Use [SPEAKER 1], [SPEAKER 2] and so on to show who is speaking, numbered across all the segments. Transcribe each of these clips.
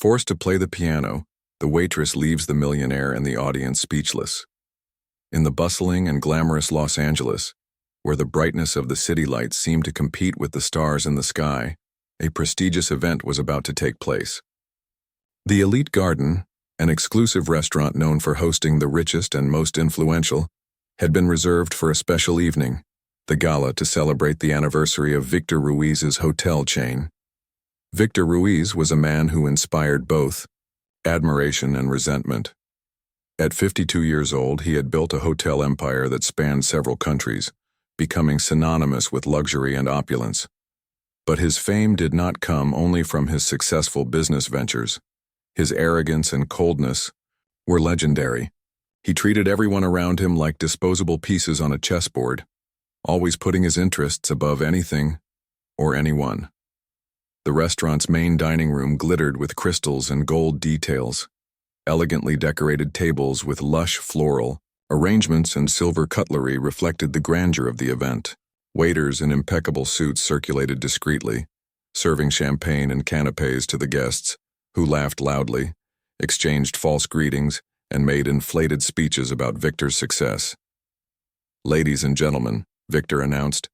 [SPEAKER 1] Forced to play the piano, the waitress leaves the millionaire and the audience speechless. In the bustling and glamorous Los Angeles, where the brightness of the city lights seemed to compete with the stars in the sky, a prestigious event was about to take place. The Elite Garden, an exclusive restaurant known for hosting the richest and most influential, had been reserved for a special evening, the gala to celebrate the anniversary of Victor Ruiz's hotel chain. Victor Ruiz was a man who inspired both admiration and resentment. At 52 years old, he had built a hotel empire that spanned several countries, becoming synonymous with luxury and opulence. But his fame did not come only from his successful business ventures. His arrogance and coldness were legendary. He treated everyone around him like disposable pieces on a chessboard, always putting his interests above anything or anyone. The restaurant's main dining room glittered with crystals and gold details. Elegantly decorated tables with lush floral arrangements and silver cutlery reflected the grandeur of the event. Waiters in impeccable suits circulated discreetly, serving champagne and canapés to the guests, who laughed loudly, exchanged false greetings, and made inflated speeches about Victor's success. "Ladies and gentlemen," Victor announced,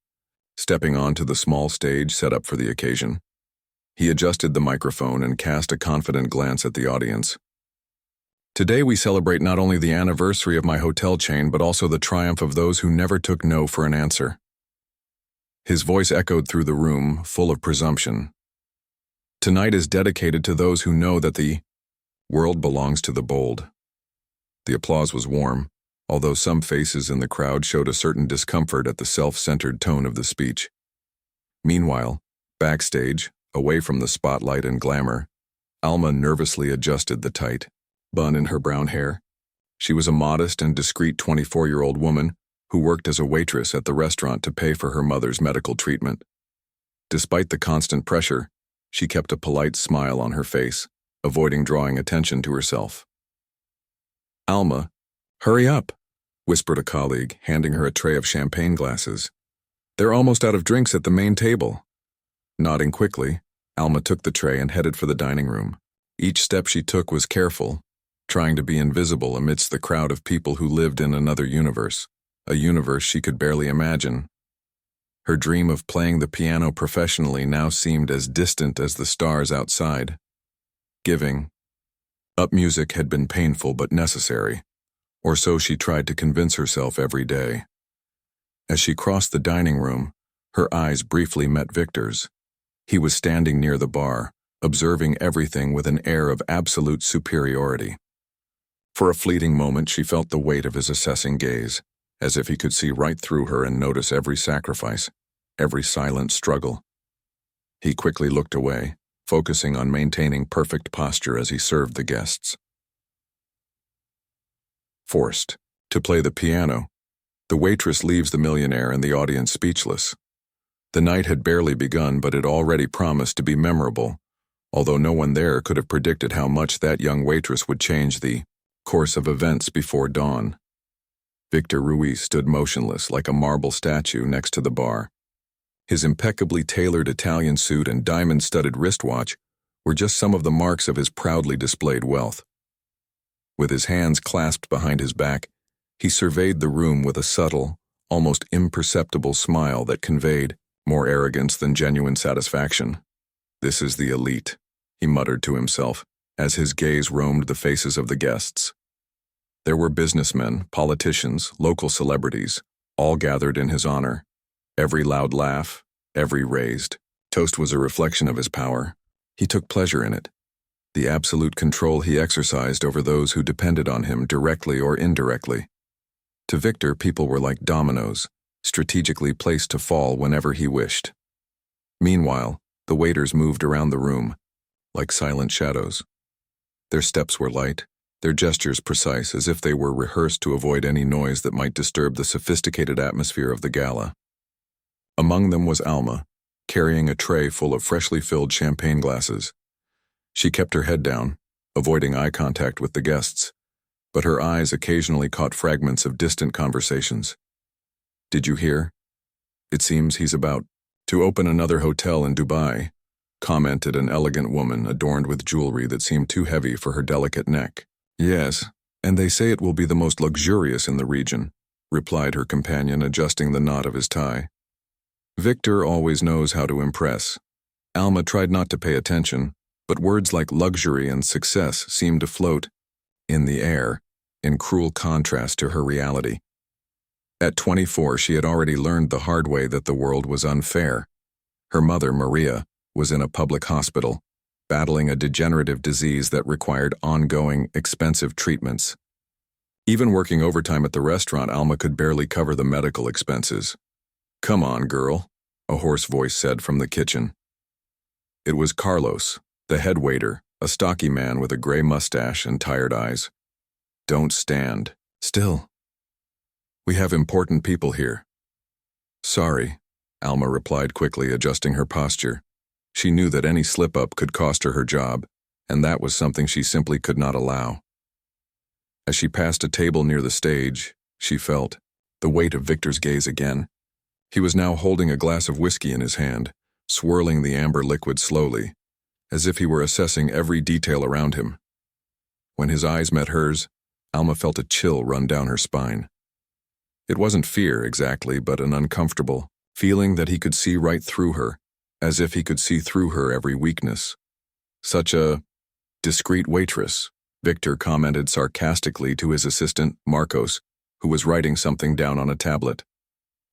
[SPEAKER 1] stepping onto the small stage set up for the occasion. He adjusted the microphone and cast a confident glance at the audience. "Today we celebrate not only the anniversary of my hotel chain, but also the triumph of those who never took no for an answer." His voice echoed through the room, full of presumption. "Tonight is dedicated to those who know that the world belongs to the bold." The applause was warm, although some faces in the crowd showed a certain discomfort at the self-centered tone of the speech. Meanwhile, backstage, away from the spotlight and glamour, Alma nervously adjusted the tight bun in her brown hair. She was a modest and discreet 24-year-old woman who worked as a waitress at the restaurant to pay for her mother's medical treatment. Despite the constant pressure, she kept a polite smile on her face, avoiding drawing attention to herself. "Alma, hurry up," whispered a colleague, handing her a tray of champagne glasses. "They're almost out of drinks at the main table." Nodding quickly, Alma took the tray and headed for the dining room. Each step she took was careful, trying to be invisible amidst the crowd of people who lived in another universe, a universe she could barely imagine. Her dream of playing the piano professionally now seemed as distant as the stars outside. Giving up music had been painful but necessary, or so she tried to convince herself every day. As she crossed the dining room, her eyes briefly met Victor's. He was standing near the bar, observing everything with an air of absolute superiority. For a fleeting moment, she felt the weight of his assessing gaze, as if he could see right through her and notice every sacrifice, every silent struggle. He quickly looked away, focusing on maintaining perfect posture as he served the guests. Forced to play the piano, the waitress leaves the millionaire and the audience speechless. The night had barely begun, but it already promised to be memorable, although no one there could have predicted how much that young waitress would change the course of events before dawn. Victor Ruiz stood motionless like a marble statue next to the bar. His impeccably tailored Italian suit and diamond-studded wristwatch were just some of the marks of his proudly displayed wealth. With his hands clasped behind his back, he surveyed the room with a subtle, almost imperceptible smile that conveyed more arrogance than genuine satisfaction. "This is the elite," he muttered to himself, as his gaze roamed the faces of the guests. There were businessmen, politicians, local celebrities, all gathered in his honor. Every loud laugh, every raised toast was a reflection of his power. He took pleasure in it. The absolute control he exercised over those who depended on him directly or indirectly. To Victor, people were like dominoes, strategically placed to fall whenever he wished. Meanwhile, the waiters moved around the room, like silent shadows. Their steps were light, their gestures precise, as if they were rehearsed to avoid any noise that might disturb the sophisticated atmosphere of the gala. Among them was Alma, carrying a tray full of freshly filled champagne glasses. She kept her head down, avoiding eye contact with the guests, but her eyes occasionally caught fragments of distant conversations. "Did you hear? It seems he's about to open another hotel in Dubai. commented an elegant woman adorned with jewelry that seemed too heavy for her delicate neck. Yes, and they say it will be the most luxurious in the region, replied her companion, adjusting the knot of his tie. Victor always knows how to impress. Alma tried not to pay attention, but words like luxury and success seemed to float in the air, in cruel contrast to her reality. At 24, she had already learned the hard way that the world was unfair. Her mother, Maria, was in a public hospital, battling a degenerative disease that required ongoing, expensive treatments. Even working overtime at the restaurant, Alma could barely cover the medical expenses. "Come on, girl," a hoarse voice said from the kitchen. It was Carlos, the head waiter, a stocky man with a gray mustache and tired eyes. "Don't stand still. We have important people here." "Sorry," Alma replied quickly, adjusting her posture. She knew that any slip-up could cost her her job, and that was something she simply could not allow. As she passed a table near the stage, she felt the weight of Victor's gaze again. He was now holding a glass of whiskey in his hand, swirling the amber liquid slowly, as if he were assessing every detail around him. When his eyes met hers, Alma felt a chill run down her spine. It wasn't fear exactly, but an uncomfortable feeling that he could see right through her, as if he could see through her every weakness. "Such a discreet waitress," Victor commented sarcastically to his assistant, Marcos, who was writing something down on a tablet.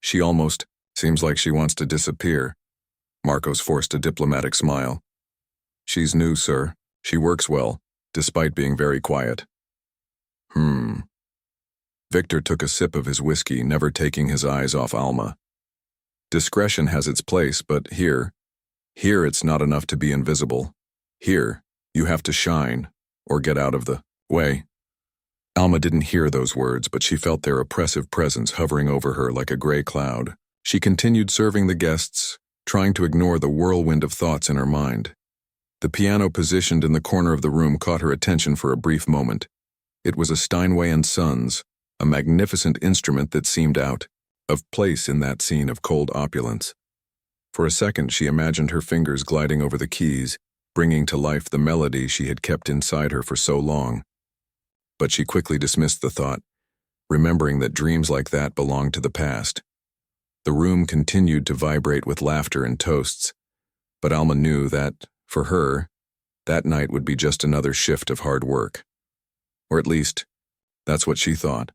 [SPEAKER 1] "She almost seems like she wants to disappear." Marcos forced a diplomatic smile. "She's new, sir. She works well, despite being very quiet." Victor took a sip of his whiskey, never taking his eyes off Alma. "Discretion has its place, but here it's not enough to be invisible. Here, you have to shine, or get out of the way." Alma didn't hear those words, but she felt their oppressive presence hovering over her like a gray cloud. She continued serving the guests, trying to ignore the whirlwind of thoughts in her mind. The piano positioned in the corner of the room caught her attention for a brief moment. It was a Steinway & Sons, a magnificent instrument that seemed out of place in that scene of cold opulence. For a second, she imagined her fingers gliding over the keys, bringing to life the melody she had kept inside her for so long. But she quickly dismissed the thought, remembering that dreams like that belonged to the past. The room continued to vibrate with laughter and toasts, but Alma knew that, for her, that night would be just another shift of hard work. Or at least, that's what she thought.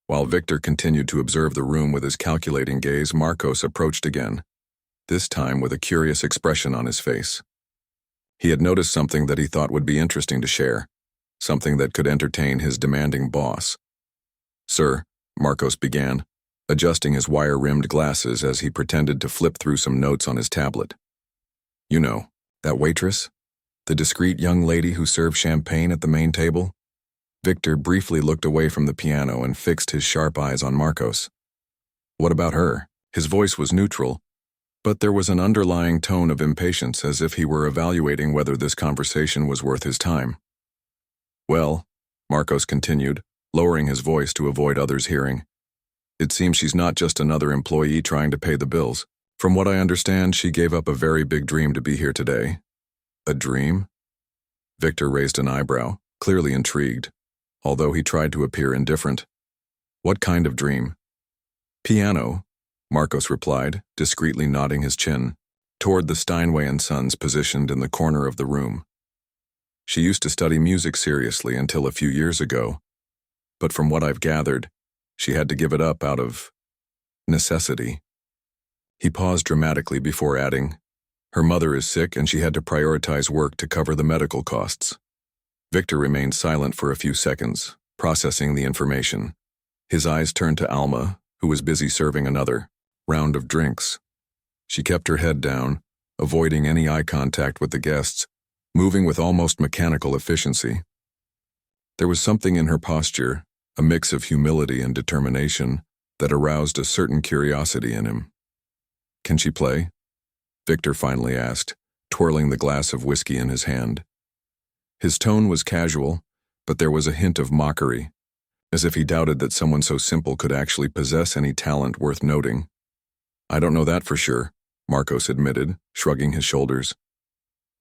[SPEAKER 1] While Victor continued to observe the room with his calculating gaze, Marcos approached again, this time with a curious expression on his face. He had noticed something that he thought would be interesting to share, something that could entertain his demanding boss. "Sir," Marcos began, adjusting his wire-rimmed glasses as he pretended to flip through some notes on his tablet. "You know, that waitress? The discreet young lady who served champagne at the main table?" Victor briefly looked away from the piano and fixed his sharp eyes on Marcos. "What about her?" His voice was neutral, but there was an underlying tone of impatience, as if he were evaluating whether this conversation was worth his time. "Well," Marcos continued, lowering his voice to avoid others hearing, "it seems she's not just another employee trying to pay the bills. From what I understand, she gave up a very big dream to be here today." "A dream?" Victor raised an eyebrow, clearly intrigued, although he tried to appear indifferent. "What kind of dream?" "Piano," Marcos replied, discreetly nodding his chin toward the Steinway & Sons positioned in the corner of the room. "She used to study music seriously until a few years ago, but from what I've gathered, she had to give it up out of necessity." He paused dramatically before adding, "Her mother is sick and she had to prioritize work to cover the medical costs." Victor remained silent for a few seconds, processing the information. His eyes turned to Alma, who was busy serving another round of drinks. She kept her head down, avoiding any eye contact with the guests, moving with almost mechanical efficiency. There was something in her posture, a mix of humility and determination, that aroused a certain curiosity in him. "Can she play?" Victor finally asked, twirling the glass of whiskey in his hand. His tone was casual, but there was a hint of mockery, as if he doubted that someone so simple could actually possess any talent worth noting. "I don't know that for sure," Marcos admitted, shrugging his shoulders.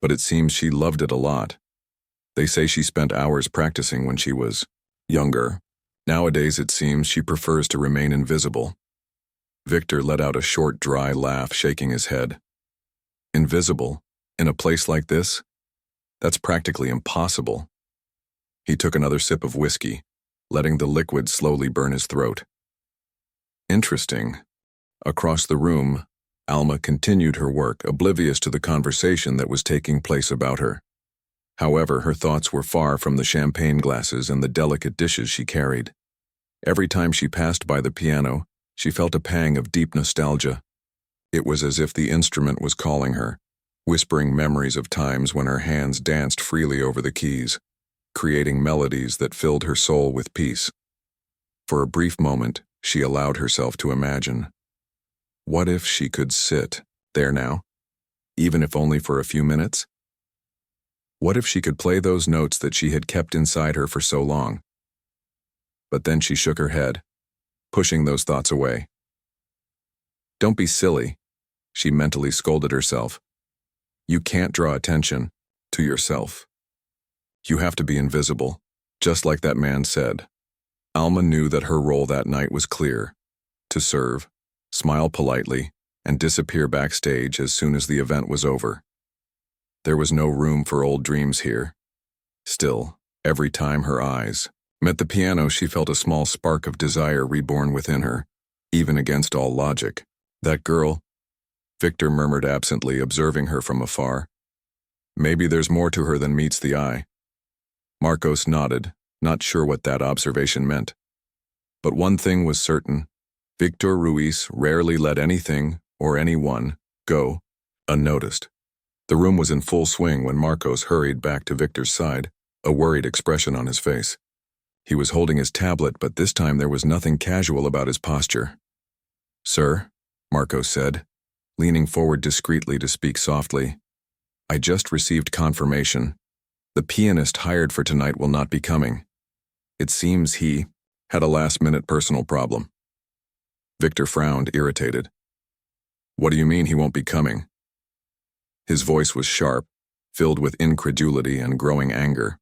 [SPEAKER 1] but it seems she loved it a lot. They say she spent hours practicing when she was younger. Nowadays, it seems she prefers to remain invisible. Victor let out a short, dry laugh, shaking his head. Invisible? In a place like this? That's practically impossible. He took another sip of whiskey, letting the liquid slowly burn his throat. Interesting. Across the room, Alma continued her work, oblivious to the conversation that was taking place about her. However, her thoughts were far from the champagne glasses and the delicate dishes she carried. Every time she passed by the piano, she felt a pang of deep nostalgia. It was as if the instrument was calling her, whispering memories of times when her hands danced freely over the keys, creating melodies that filled her soul with peace. For a brief moment, she allowed herself to imagine. What if she could sit there now, even if only for a few minutes? What if she could play those notes that she had kept inside her for so long? But then she shook her head, pushing those thoughts away. Don't be silly, she mentally scolded herself. You can't draw attention to yourself. You have to be invisible, just like that man said. Alma knew that her role that night was clear: to serve, smile politely, and disappear backstage as soon as the event was over. There was no room for old dreams here. Still, every time her eyes met the piano, she felt a small spark of desire reborn within her, even against all logic. That girl, Victor murmured absently, observing her from afar. Maybe there's more to her than meets the eye. Marcos nodded, not sure what that observation meant. But one thing was certain: Victor Ruiz rarely let anything or anyone go unnoticed. The room was in full swing when Marcos hurried back to Victor's side, a worried expression on his face. He was holding his tablet, but this time there was nothing casual about his posture. "Sir," Marcos said, leaning forward discreetly to speak softly, "I just received confirmation. The pianist hired for tonight will not be coming. It seems he had a last-minute personal problem." Victor frowned, irritated. "What do you mean he won't be coming?" His voice was sharp, filled with incredulity and growing anger.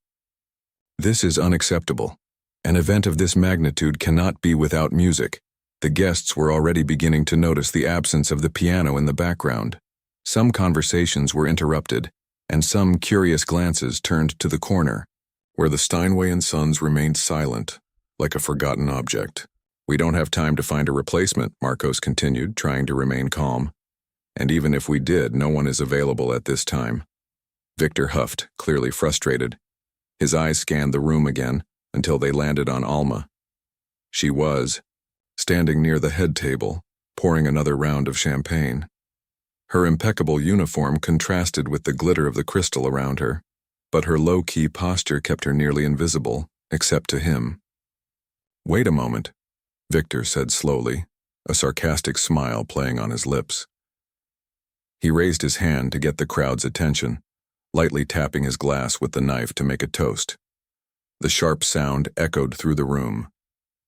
[SPEAKER 1] "This is unacceptable. An event of this magnitude cannot be without music." The guests were already beginning to notice the absence of the piano in the background. Some conversations were interrupted, and some curious glances turned to the corner, where the Steinway and Sons remained silent, like a forgotten object. "We don't have time to find a replacement," Marcos continued, trying to remain calm. "And even if we did, no one is available at this time." Victor huffed, clearly frustrated. His eyes scanned the room again, until they landed on Alma. She was standing near the head table, pouring another round of champagne. Her impeccable uniform contrasted with the glitter of the crystal around her, but her low-key posture kept her nearly invisible, except to him. "Wait a moment," Victor said slowly, a sarcastic smile playing on his lips. He raised his hand to get the crowd's attention, lightly tapping his glass with the knife to make a toast. The sharp sound echoed through the room,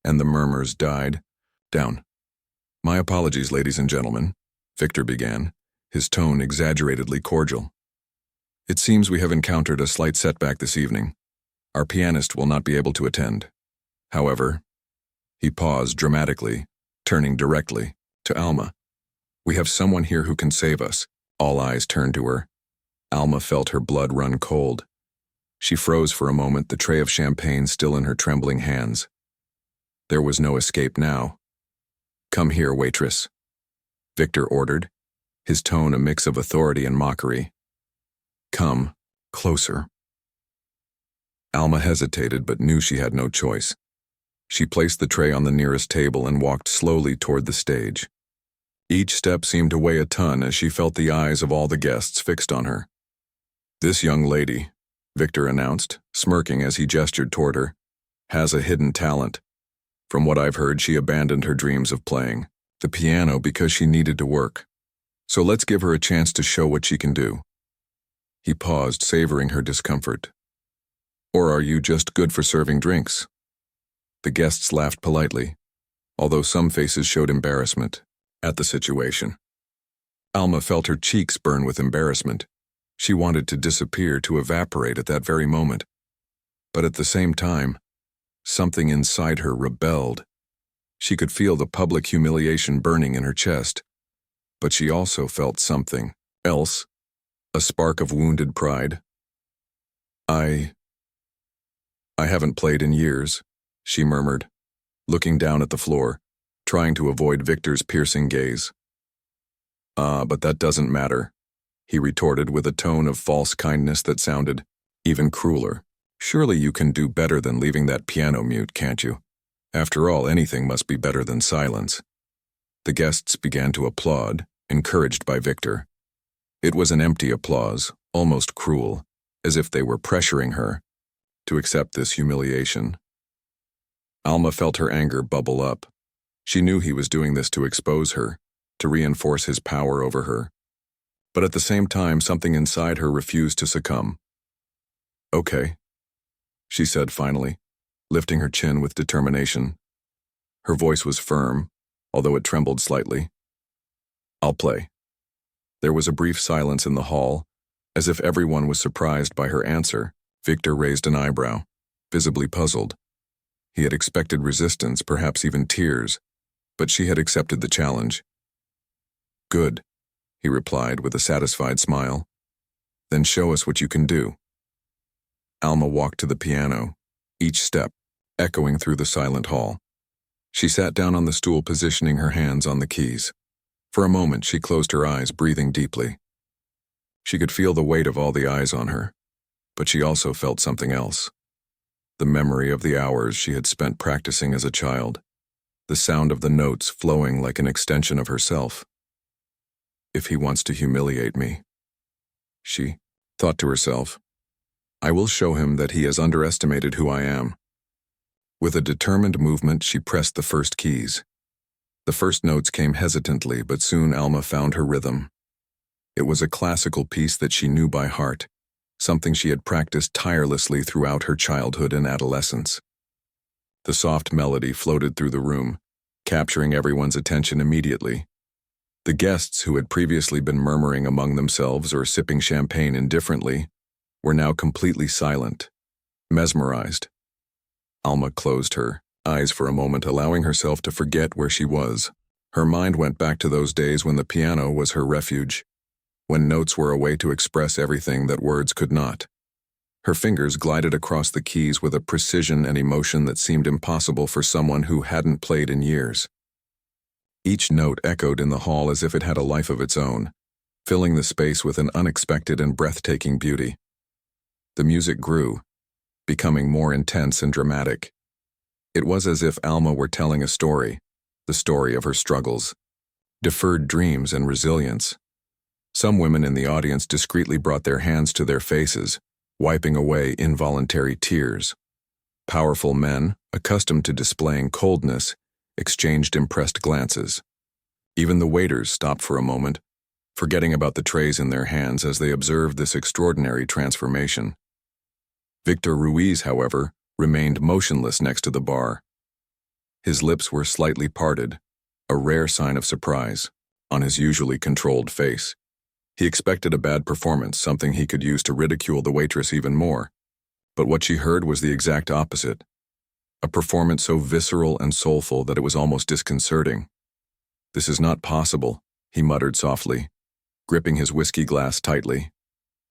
[SPEAKER 1] and the murmurs died down. "My apologies, ladies and gentlemen," Victor began, his tone exaggeratedly cordial. "It seems we have encountered a slight setback this evening. Our pianist will not be able to attend. However," he paused dramatically, turning directly to Alma, "we have someone here who can save us." All eyes turned to her. Alma felt her blood run cold. She froze for a moment, the tray of champagne still in her trembling hands. There was no escape now. "Come here, waitress," Victor ordered, his tone a mix of authority and mockery. "Come closer." Alma hesitated but knew she had no choice. She placed the tray on the nearest table and walked slowly toward the stage. Each step seemed to weigh a ton as she felt the eyes of all the guests fixed on her. "This young lady," Victor announced, smirking as he gestured toward her, "has a hidden talent. From what I've heard, she abandoned her dreams of playing the piano because she needed to work. So let's give her a chance to show what she can do." He paused, savoring her discomfort. "Or are you just good for serving drinks?" The guests laughed politely, although some faces showed embarrassment at the situation. Alma felt her cheeks burn with embarrassment. She wanted to disappear, to evaporate at that very moment. But at the same time, something inside her rebelled. She could feel the public humiliation burning in her chest, but she also felt something else, a spark of wounded pride. I haven't played in years, she murmured, looking down at the floor, trying to avoid Victor's piercing gaze. But that doesn't matter, he retorted with a tone of false kindness that sounded even crueler. Surely you can do better than leaving that piano mute, can't you? After all, anything must be better than silence. The guests began to applaud, encouraged by Victor. It was an empty applause, almost cruel, as if they were pressuring her to accept this humiliation. Alma felt her anger bubble up. She knew he was doing this to expose her, to reinforce his power over her. But at the same time, something inside her refused to succumb. "Okay," she said finally, lifting her chin with determination. Her voice was firm, although it trembled slightly. "I'll play." There was a brief silence in the hall, as if everyone was surprised by her answer. Victor raised an eyebrow, visibly puzzled. He had expected resistance, perhaps even tears, but she had accepted the challenge. "Good," he replied with a satisfied smile. "Then show us what you can do." Alma walked to the piano, each step echoing through the silent hall. She sat down on the stool, positioning her hands on the keys. For a moment, she closed her eyes, breathing deeply. She could feel the weight of all the eyes on her, but she also felt something else. The memory of the hours she had spent practicing as a child, the sound of the notes flowing like an extension of herself. If he wants to humiliate me, she thought to herself, I will show him that he has underestimated who I am. With a determined movement, she pressed the first keys. The first notes came hesitantly, but soon Alma found her rhythm. It was a classical piece that she knew by heart, something she had practiced tirelessly throughout her childhood and adolescence. The soft melody floated through the room, capturing everyone's attention immediately. The guests, who had previously been murmuring among themselves or sipping champagne indifferently, were now completely silent, mesmerized. Alma closed her eyes for a moment, allowing herself to forget where she was. Her mind went back to those days when the piano was her refuge, when notes were a way to express everything that words could not. Her fingers glided across the keys with a precision and emotion that seemed impossible for someone who hadn't played in years. Each note echoed in the hall as if it had a life of its own, filling the space with an unexpected and breathtaking beauty. The music grew, becoming more intense and dramatic. It was as if Alma were telling a story, the story of her struggles, deferred dreams, and resilience. Some women in the audience discreetly brought their hands to their faces, wiping away involuntary tears. Powerful men, accustomed to displaying coldness, exchanged impressed glances. Even the waiters stopped for a moment, forgetting about the trays in their hands as they observed this extraordinary transformation. Victor Ruiz, however, remained motionless next to the bar. His lips were slightly parted, a rare sign of surprise, on his usually controlled face. He expected a bad performance, something he could use to ridicule the waitress even more. But what she heard was the exact opposite. A performance so visceral and soulful that it was almost disconcerting. "This is not possible," he muttered softly, gripping his whiskey glass tightly.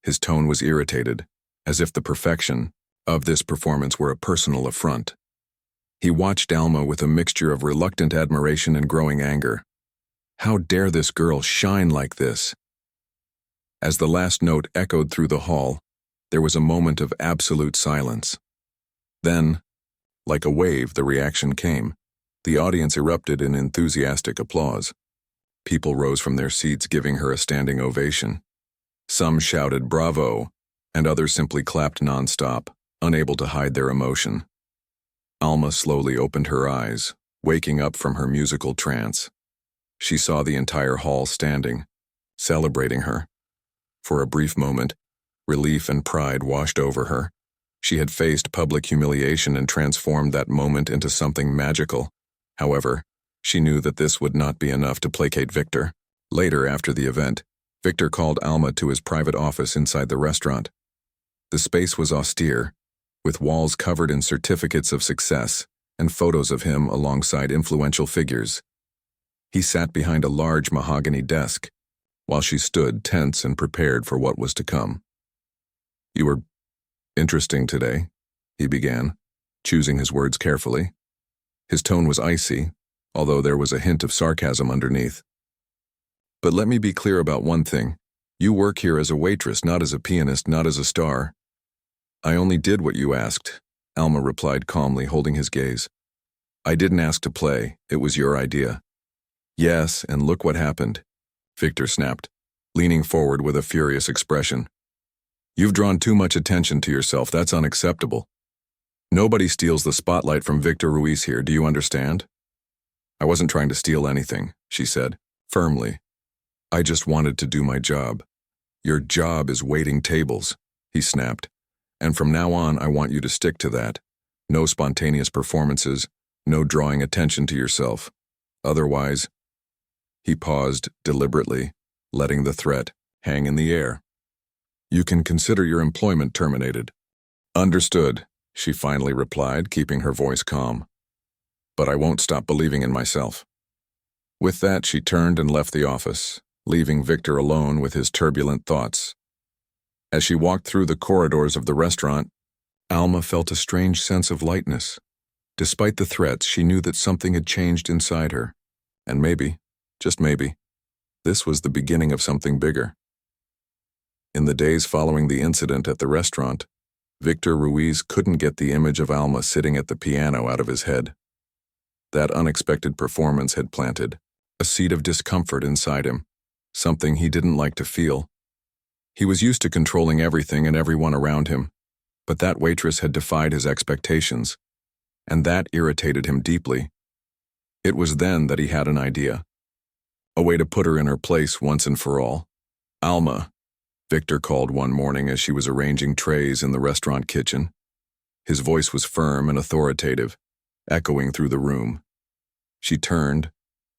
[SPEAKER 1] His tone was irritated, as if the perfection of this performance were a personal affront. He watched Alma with a mixture of reluctant admiration and growing anger. How dare this girl shine like this? As the last note echoed through the hall, there was a moment of absolute silence. Then, like a wave, the reaction came. The audience erupted in enthusiastic applause. People rose from their seats, giving her a standing ovation. Some shouted "Bravo," and others simply clapped nonstop, unable to hide their emotion. Alma slowly opened her eyes, waking up from her musical trance. She saw the entire hall standing, celebrating her. For a brief moment, relief and pride washed over her. She had faced public humiliation and transformed that moment into something magical. However, she knew that this would not be enough to placate Victor. Later, after the event, Victor called Alma to his private office inside the restaurant. The space was austere, with walls covered in certificates of success and photos of him alongside influential figures. He sat behind a large mahogany desk, while she stood tense and prepared for what was to come. "You were interesting today," he began, choosing his words carefully. His tone was icy, although there was a hint of sarcasm underneath. "But let me be clear about one thing. You work here as a waitress, not as a pianist, not as a star." "I only did what you asked," Alma replied calmly, holding his gaze. "I didn't ask to play. It was your idea." "Yes, and look what happened," Victor snapped, leaning forward with a furious expression. "You've drawn too much attention to yourself. That's unacceptable. Nobody steals the spotlight from Victor Ruiz here, do you understand?" "I wasn't trying to steal anything," she said, firmly. "I just wanted to do my job." "Your job is waiting tables," he snapped. "And from now on, I want you to stick to that. No spontaneous performances, no drawing attention to yourself. Otherwise—" He paused deliberately, letting the threat hang in the air. "You can consider your employment terminated." "Understood," she finally replied, keeping her voice calm. "But I won't stop believing in myself." With that, she turned and left the office, leaving Victor alone with his turbulent thoughts. As she walked through the corridors of the restaurant, Alma felt a strange sense of lightness. Despite the threats, she knew that something had changed inside her, and maybe, just maybe, this was the beginning of something bigger. In the days following the incident at the restaurant, Victor Ruiz couldn't get the image of Alma sitting at the piano out of his head. That unexpected performance had planted a seed of discomfort inside him, something he didn't like to feel. He was used to controlling everything and everyone around him, but that waitress had defied his expectations, and that irritated him deeply. It was then that he had an idea. A way to put her in her place once and for all. "Alma," Victor called one morning as she was arranging trays in the restaurant kitchen. His voice was firm and authoritative, echoing through the room. She turned,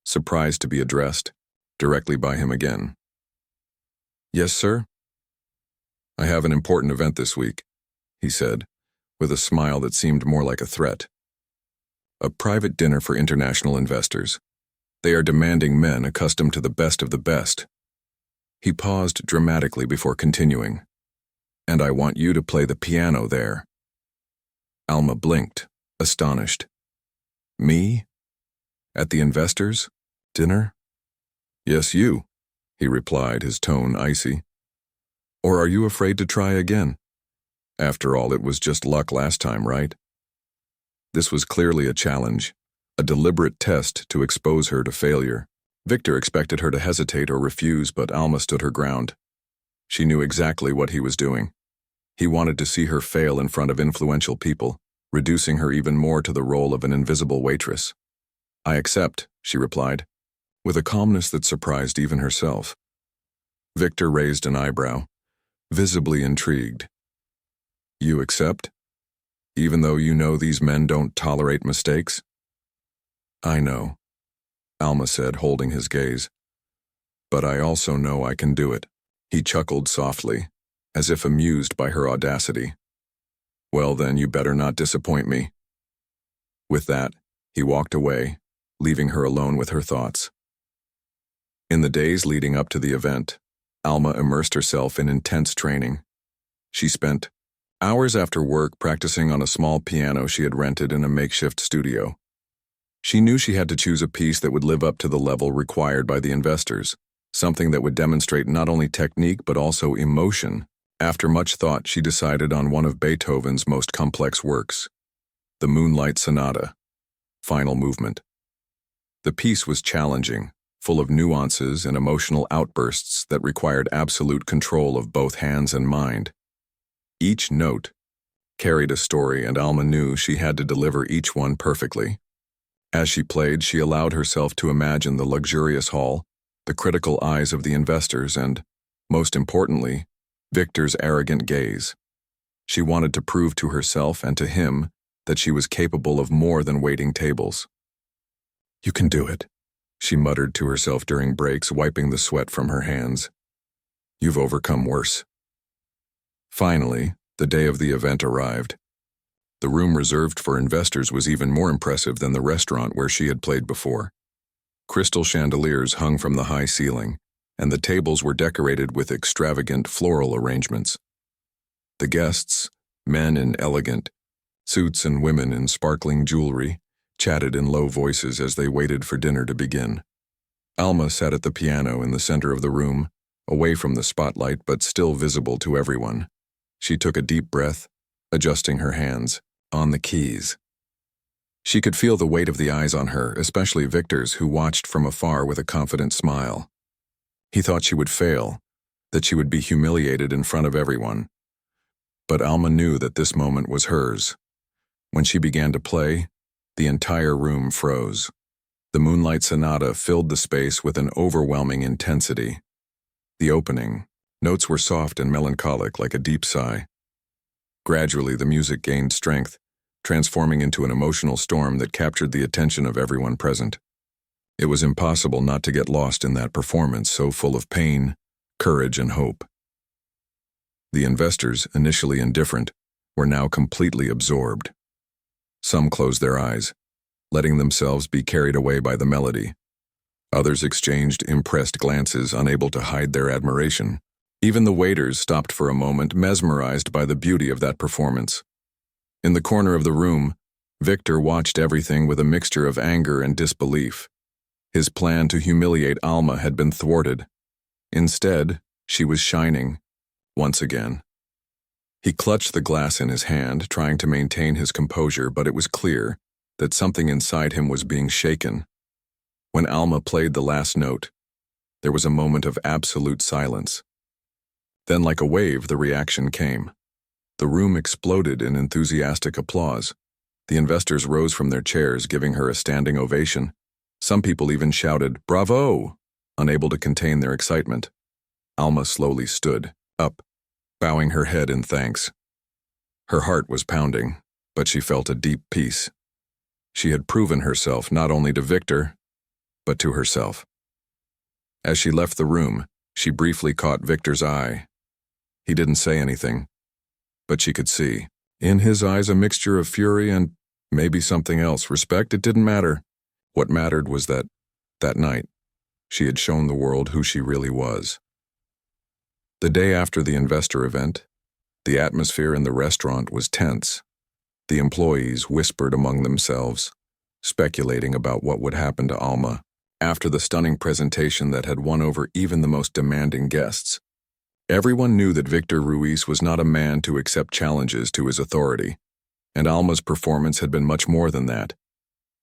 [SPEAKER 1] surprised to be addressed, directly by him again. "Yes, sir?" "I have an important event this week," he said, with a smile that seemed more like a threat. "A private dinner for international investors. They are demanding men accustomed to the best of the best." He paused dramatically before continuing. "And I want you to play the piano there." Alma blinked, astonished. "Me? At the investors' dinner?" "Yes, you," he replied, his tone icy. "Or are you afraid to try again? After all, it was just luck last time, right?" This was clearly a challenge, a deliberate test to expose her to failure. Victor expected her to hesitate or refuse, but Alma stood her ground. She knew exactly what he was doing. He wanted to see her fail in front of influential people, reducing her even more to the role of an invisible waitress. "I accept," she replied, with a calmness that surprised even herself. Victor raised an eyebrow, visibly intrigued. "You accept? Even though you know these men don't tolerate mistakes?" "I know," Alma said, holding his gaze. "But I also know I can do it." He chuckled softly, as if amused by her audacity. "Well then, you better not disappoint me." With that, he walked away, leaving her alone with her thoughts. In the days leading up to the event, Alma immersed herself in intense training. She spent hours after work practicing on a small piano she had rented in a makeshift studio. She knew she had to choose a piece that would live up to the level required by the investors, something that would demonstrate not only technique but also emotion. After much thought, she decided on one of Beethoven's most complex works, the Moonlight Sonata, Final Movement. The piece was challenging, full of nuances and emotional outbursts that required absolute control of both hands and mind. Each note carried a story, and Alma knew she had to deliver each one perfectly. As she played, she allowed herself to imagine the luxurious hall, the critical eyes of the investors, and, most importantly, Victor's arrogant gaze. She wanted to prove to herself and to him that she was capable of more than waiting tables. "You can do it," she muttered to herself during breaks, wiping the sweat from her hands. You've overcome worse. Finally, the day of the event arrived. The room reserved for investors was even more impressive than the restaurant where she had played before. Crystal chandeliers hung from the high ceiling, and the tables were decorated with extravagant floral arrangements. The guests, men in elegant suits and women in sparkling jewelry, chatted in low voices as they waited for dinner to begin. Alma sat at the piano in the center of the room, away from the spotlight but still visible to everyone. She took a deep breath, adjusting her hands on the keys. She could feel the weight of the eyes on her, especially Victor's, who watched from afar with a confident smile. He thought she would fail, that she would be humiliated in front of everyone. But Alma knew that this moment was hers. When she began to play, the entire room froze. The Moonlight Sonata filled the space with an overwhelming intensity. The opening, notes were soft and melancholic like a deep sigh. Gradually, the music gained strength, transforming into an emotional storm that captured the attention of everyone present. It was impossible not to get lost in that performance so full of pain, courage, and hope. The investors, initially indifferent, were now completely absorbed. Some closed their eyes, letting themselves be carried away by the melody. Others exchanged impressed glances, unable to hide their admiration. Even the waiters stopped for a moment, mesmerized by the beauty of that performance. In the corner of the room, Victor watched everything with a mixture of anger and disbelief. His plan to humiliate Alma had been thwarted. Instead, she was shining, once again. He clutched the glass in his hand, trying to maintain his composure, but it was clear that something inside him was being shaken. When Alma played the last note, there was a moment of absolute silence. Then, like a wave, the reaction came. The room exploded in enthusiastic applause. The investors rose from their chairs, giving her a standing ovation. Some people even shouted, "Bravo!" unable to contain their excitement. Alma slowly stood up, bowing her head in thanks. Her heart was pounding, but she felt a deep peace. She had proven herself not only to Victor, but to herself. As she left the room, she briefly caught Victor's eye. He didn't say anything, but she could see. In his eyes a mixture of fury and maybe something else. Respect, it didn't matter. What mattered was that night, she had shown the world who she really was. The day after the investor event, the atmosphere in the restaurant was tense. The employees whispered among themselves, speculating about what would happen to Alma after the stunning presentation that had won over even the most demanding guests. Everyone knew that Victor Ruiz was not a man to accept challenges to his authority, and Alma's performance had been much more than that.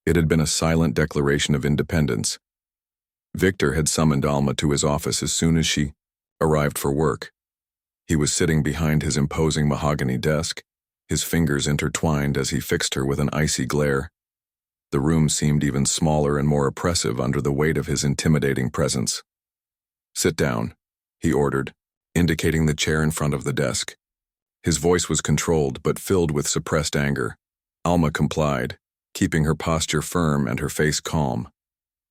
[SPEAKER 1] It had been a silent declaration of independence. Victor had summoned Alma to his office as soon as she arrived for work. He was sitting behind his imposing mahogany desk, his fingers intertwined as he fixed her with an icy glare. The room seemed even smaller and more oppressive under the weight of his intimidating presence. "Sit down," he ordered, indicating the chair in front of the desk. His voice was controlled but filled with suppressed anger. Alma complied, keeping her posture firm and her face calm.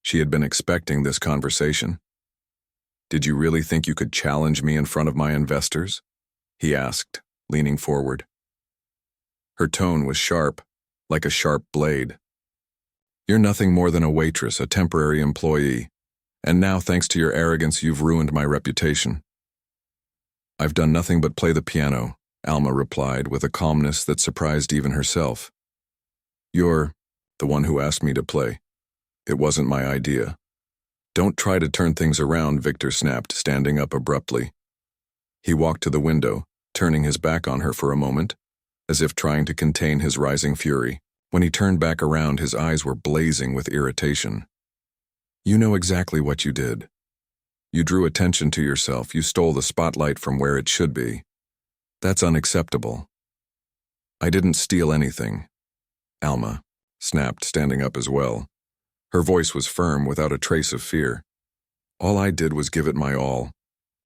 [SPEAKER 1] She had been expecting this conversation. "Did you really think you could challenge me in front of my investors?" he asked, leaning forward. Her tone was sharp, like a sharp blade. "You're nothing more than a waitress, a temporary employee, and now, thanks to your arrogance, you've ruined my reputation." "I've done nothing but play the piano," Alma replied with a calmness that surprised even herself. "You're the one who asked me to play. It wasn't my idea." "Don't try to turn things around," Victor snapped, standing up abruptly. He walked to the window, turning his back on her for a moment, as if trying to contain his rising fury. When he turned back around, his eyes were blazing with irritation. "You know exactly what you did. You drew attention to yourself. You stole the spotlight from where it should be. That's unacceptable." "I didn't steal anything," Alma snapped, standing up as well. Her voice was firm, without a trace of fear. "All I did was give it my all.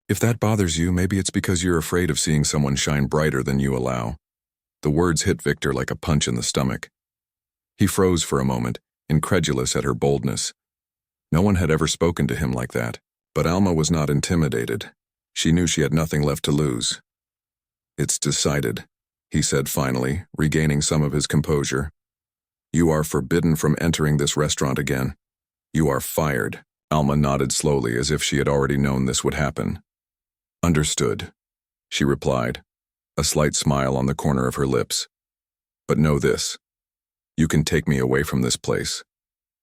[SPEAKER 1] If that bothers you, maybe it's because you're afraid of seeing someone shine brighter than you allow." The words hit Victor like a punch in the stomach. He froze for a moment, incredulous at her boldness. No one had ever spoken to him like that, but Alma was not intimidated. She knew she had nothing left to lose. "It's decided," he said finally, regaining some of his composure. "You are forbidden from entering this restaurant again. You are fired." Alma nodded slowly as if she had already known this would happen. "Understood," she replied, a slight smile on the corner of her lips. "But know this. You can take me away from this place,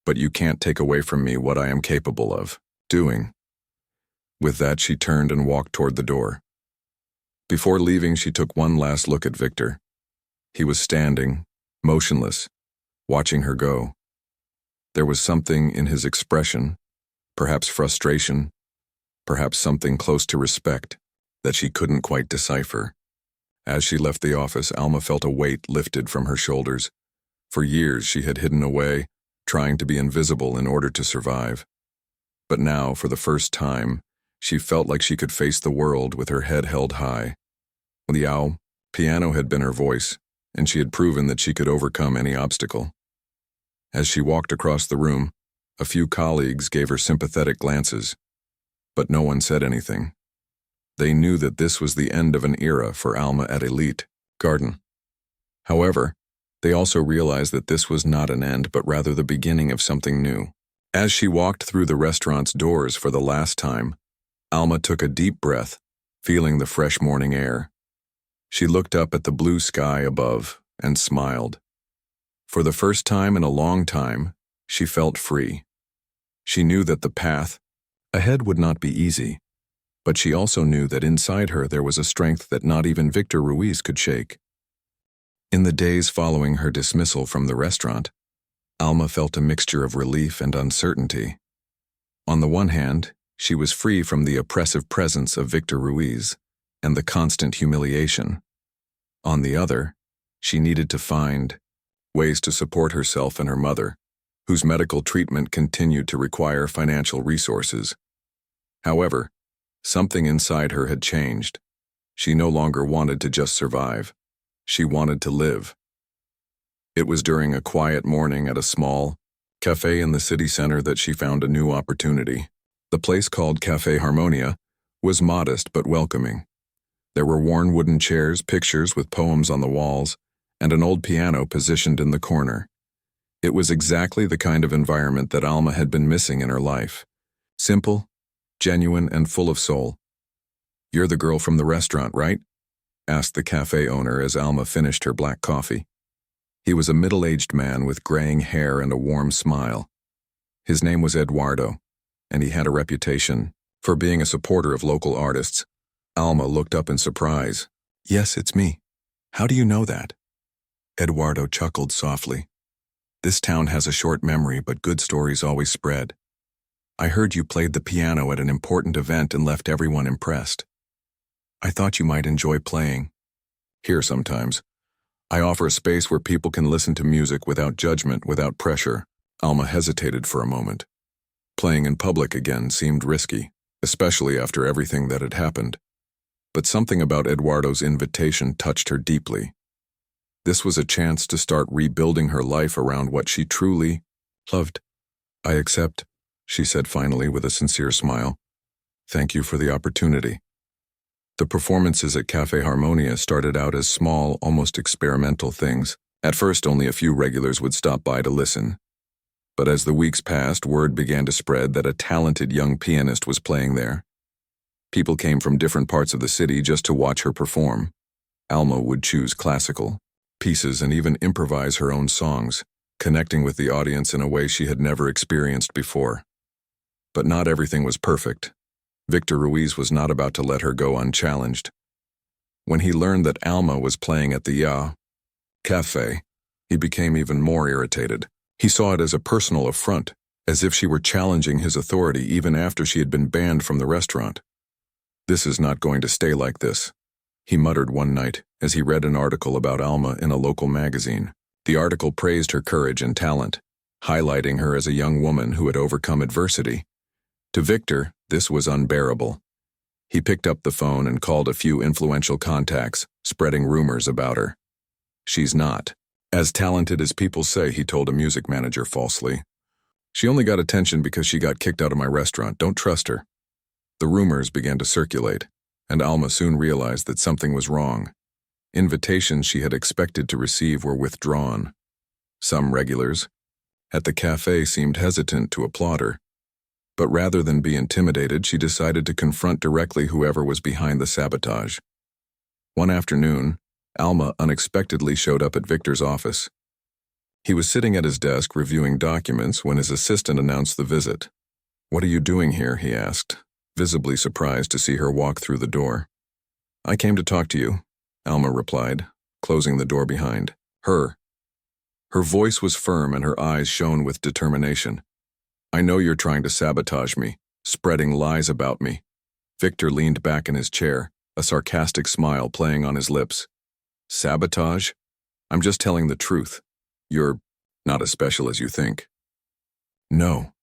[SPEAKER 1] but you can't take away from me what I am capable of doing." With that, she turned and walked toward the door. Before leaving, she took one last look at Victor. He was standing, motionless, watching her go. There was something in his expression, perhaps frustration, perhaps something close to respect, that she couldn't quite decipher. As she left the office, Alma felt a weight lifted from her shoulders. For years she had hidden away, trying to be invisible in order to survive. But now, for the first time, she felt like she could face the world with her head held high. The piano had been her voice, and she had proven that she could overcome any obstacle. As she walked across the room, a few colleagues gave her sympathetic glances, but no one said anything. They knew that this was the end of an era for Alma at Elite Garden. However, they also realized that this was not an end, but rather the beginning of something new. As she walked through the restaurant's doors for the last time, Alma took a deep breath, feeling the fresh morning air. She looked up at the blue sky above and smiled. For the first time in a long time, she felt free. She knew that the path ahead would not be easy, but she also knew that inside her there was a strength that not even Victor Ruiz could shake. In the days following her dismissal from the restaurant, Alma felt a mixture of relief and uncertainty. On the one hand, she was free from the oppressive presence of Victor Ruiz and the constant humiliation. On the other, she needed to find ways to support herself and her mother, whose medical treatment continued to require financial resources. However, something inside her had changed. She no longer wanted to just survive. She wanted to live. It was during a quiet morning at a small cafe in the city center that she found a new opportunity. The place, called Cafe Harmonia, was modest but welcoming. There were worn wooden chairs, pictures with poems on the walls, and an old piano positioned in the corner. It was exactly the kind of environment that Alma had been missing in her life. Simple, genuine, and full of soul. "You're the girl from the restaurant, right?" asked the cafe owner as Alma finished her black coffee. He was a middle-aged man with graying hair and a warm smile. His name was Eduardo, and he had a reputation for being a supporter of local artists. Alma looked up in surprise. "Yes, it's me. How do you know that?" Eduardo chuckled softly. "This town has a short memory, but good stories always spread. I heard you played the piano at an important event and left everyone impressed. I thought you might enjoy playing here sometimes. I offer a space where people can listen to music without judgment, without pressure." Alma hesitated for a moment. Playing in public again seemed risky, especially after everything that had happened. But something about Eduardo's invitation touched her deeply. This was a chance to start rebuilding her life around what she truly loved. "I accept," she said finally with a sincere smile. "Thank you for the opportunity." The performances at Cafe Harmonia started out as small, almost experimental things. At first, only a few regulars would stop by to listen. But as the weeks passed, word began to spread that a talented young pianist was playing there. People came from different parts of the city just to watch her perform. Alma would choose classical pieces and even improvise her own songs, connecting with the audience in a way she had never experienced before. But not everything was perfect. Victor Ruiz was not about to let her go unchallenged. When he learned that Alma was playing at the cafe, he became even more irritated. He saw it as a personal affront, as if she were challenging his authority even after she had been banned from the restaurant. "This is not going to stay like this," he muttered one night as he read an article about Alma in a local magazine. The article praised her courage and talent, highlighting her as a young woman who had overcome adversity. To Victor, this was unbearable. He picked up the phone and called a few influential contacts, spreading rumors about her. "She's not as talented as people say," he told a music manager falsely. "She only got attention because she got kicked out of my restaurant. Don't trust her." The rumors began to circulate. and Alma soon realized that something was wrong. Invitations she had expected to receive were withdrawn. Some regulars at the cafe seemed hesitant to applaud her, but rather than be intimidated, she decided to confront directly whoever was behind the sabotage. One afternoon, Alma unexpectedly showed up at Victor's office. He was sitting at his desk reviewing documents when his assistant announced the visit. "What are you doing here?" he asked, visibly surprised to see her walk through the door. "I came to talk to you," Alma replied, closing the door behind her. Her voice was firm and her eyes shone with determination. "I know you're trying to sabotage me, spreading lies about me." Victor leaned back in his chair, a sarcastic smile playing on his lips. "Sabotage? I'm just telling the truth. You're not as special as you think." "No,"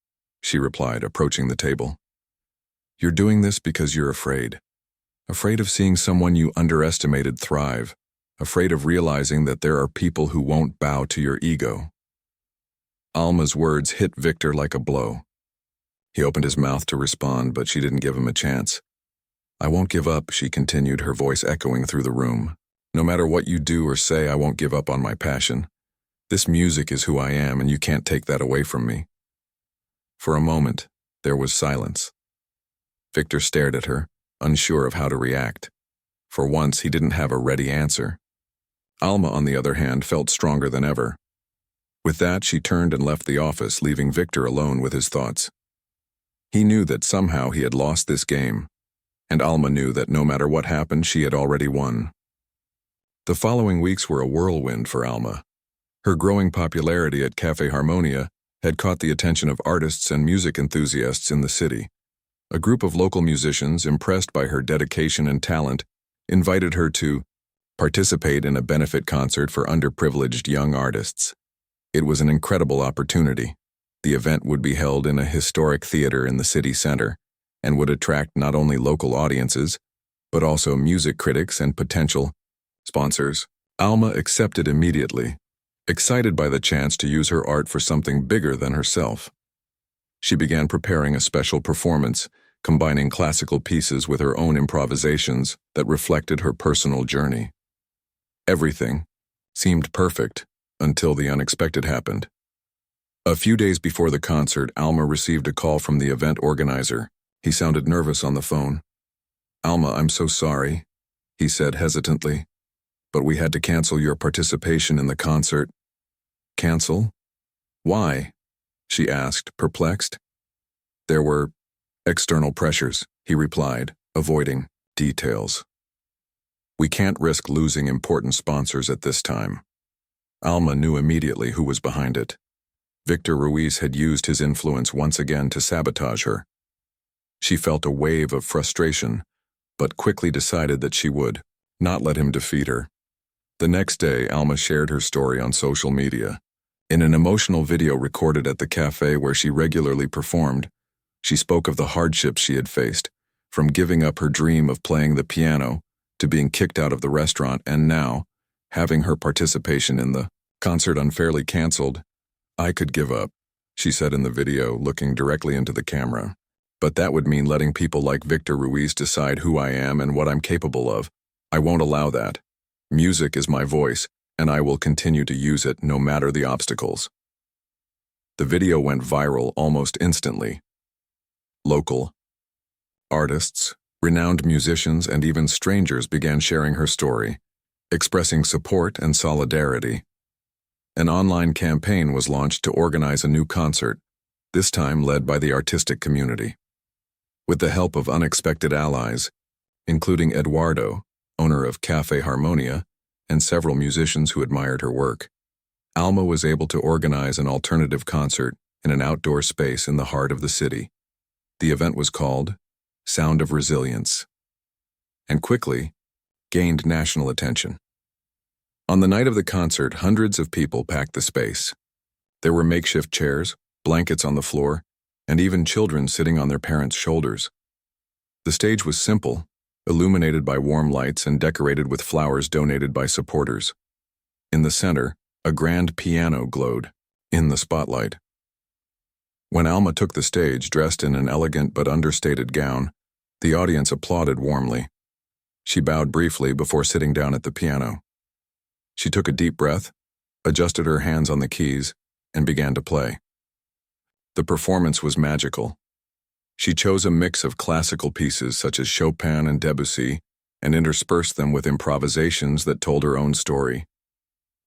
[SPEAKER 1] she replied, approaching the table. "You're doing this because you're afraid. Afraid of seeing someone you underestimated thrive. Afraid of realizing that there are people who won't bow to your ego." Alma's words hit Victor like a blow. He opened his mouth to respond, but she didn't give him a chance. "I won't give up," she continued, her voice echoing through the room. "No matter what you do or say, I won't give up on my passion. This music is who I am, and you can't take that away from me." For a moment, there was silence. Victor stared at her, unsure of how to react. For once, he didn't have a ready answer. Alma, on the other hand, felt stronger than ever. With that, she turned and left the office, leaving Victor alone with his thoughts. He knew that somehow he had lost this game, and Alma knew that no matter what happened, she had already won. The following weeks were a whirlwind for Alma. Her growing popularity at Cafe Harmonia had caught the attention of artists and music enthusiasts in the city. A group of local musicians, impressed by her dedication and talent, invited her to participate in a benefit concert for underprivileged young artists. It was an incredible opportunity. The event would be held in a historic theater in the city center and would attract not only local audiences, but also music critics and potential sponsors. Alma accepted immediately, excited by the chance to use her art for something bigger than herself. She began preparing a special performance, combining classical pieces with her own improvisations that reflected her personal journey. Everything seemed perfect until the unexpected happened. A few days before the concert, Alma received a call from the event organizer. He sounded nervous on the phone. "Alma, I'm so sorry," he said hesitantly, "but we had to cancel your participation in the concert." "Cancel? Why?" she asked, perplexed. "There were external pressures," he replied, avoiding details. "We can't risk losing important sponsors at this time." Alma knew immediately who was behind it. Victor Ruiz had used his influence once again to sabotage her. She felt a wave of frustration, but quickly decided that she would not let him defeat her. The next day, Alma shared her story on social media. In an emotional video recorded at the cafe where she regularly performed, she spoke of the hardships she had faced, from giving up her dream of playing the piano to being kicked out of the restaurant and now having her participation in the concert unfairly canceled. "I could give up," she said in the video, looking directly into the camera. "But that would mean letting people like Victor Ruiz decide who I am and what I'm capable of. I won't allow that. Music is my voice, and I will continue to use it no matter the obstacles." The video went viral almost instantly. Local artists, renowned musicians, and even strangers began sharing her story, expressing support and solidarity. An online campaign was launched to organize a new concert, this time led by the artistic community. With the help of unexpected allies, including Eduardo, owner of Cafe Harmonia, and several musicians who admired her work, Alma was able to organize an alternative concert in an outdoor space in the heart of the city. The event was called Sound of Resilience, and quickly gained national attention. On the night of the concert, hundreds of people packed the space. There were makeshift chairs, blankets on the floor, and even children sitting on their parents' shoulders. The stage was simple, illuminated by warm lights and decorated with flowers donated by supporters. In the center, a grand piano glowed in the spotlight. When Alma took the stage, dressed in an elegant but understated gown, the audience applauded warmly. She bowed briefly before sitting down at the piano. She took a deep breath, adjusted her hands on the keys, and began to play. The performance was magical. She chose a mix of classical pieces such as Chopin and Debussy and interspersed them with improvisations that told her own story.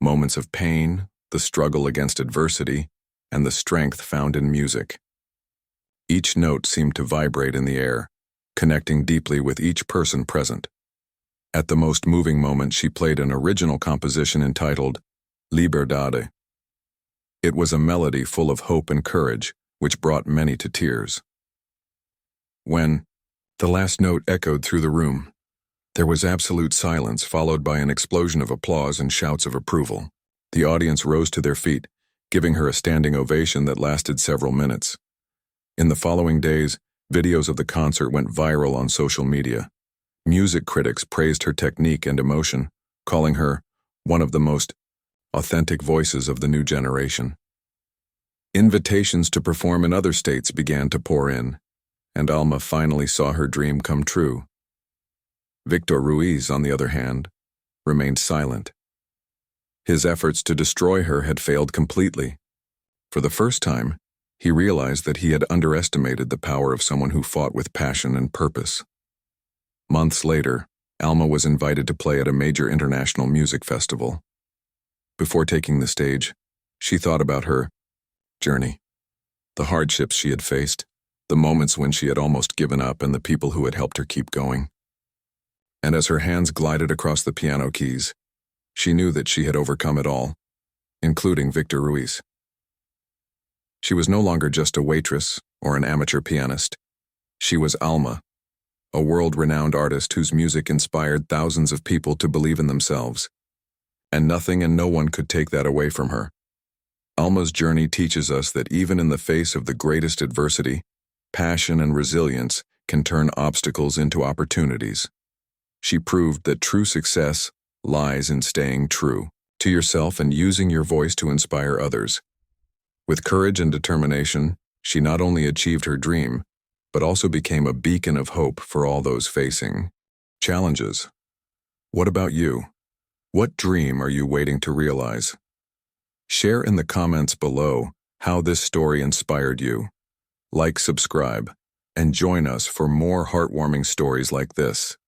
[SPEAKER 1] Moments of pain, the struggle against adversity, and the strength found in music. Each note seemed to vibrate in the air, connecting deeply with each person present. At the most moving moment, she played an original composition entitled Liberdade. It was a melody full of hope and courage, which brought many to tears. When the last note echoed through the room, there was absolute silence, followed by an explosion of applause and shouts of approval. The audience rose to their feet, giving her a standing ovation that lasted several minutes. In the following days, videos of the concert went viral on social media. Music critics praised her technique and emotion, calling her one of the most authentic voices of the new generation. Invitations to perform in other states began to pour in, and Alma finally saw her dream come true. Victor Ruiz, on the other hand, remained silent. His efforts to destroy her had failed completely. For the first time, he realized that he had underestimated the power of someone who fought with passion and purpose. Months later, Alma was invited to play at a major international music festival. Before taking the stage, she thought about her journey, the hardships she had faced, the moments when she had almost given up, and the people who had helped her keep going. And as her hands glided across the piano keys, she knew that she had overcome it all, including Victor Ruiz. She was no longer just a waitress or an amateur pianist. She was Alma, a world-renowned artist whose music inspired thousands of people to believe in themselves. And nothing and no one could take that away from her. Alma's journey teaches us that even in the face of the greatest adversity, passion and resilience can turn obstacles into opportunities. She proved that true success lies in staying true to yourself and using your voice to inspire others. With courage and determination, she not only achieved her dream, but also became a beacon of hope for all those facing challenges. What about you? What dream are you waiting to realize? Share in the comments below how this story inspired you. Like, subscribe, and join us for more heartwarming stories like this.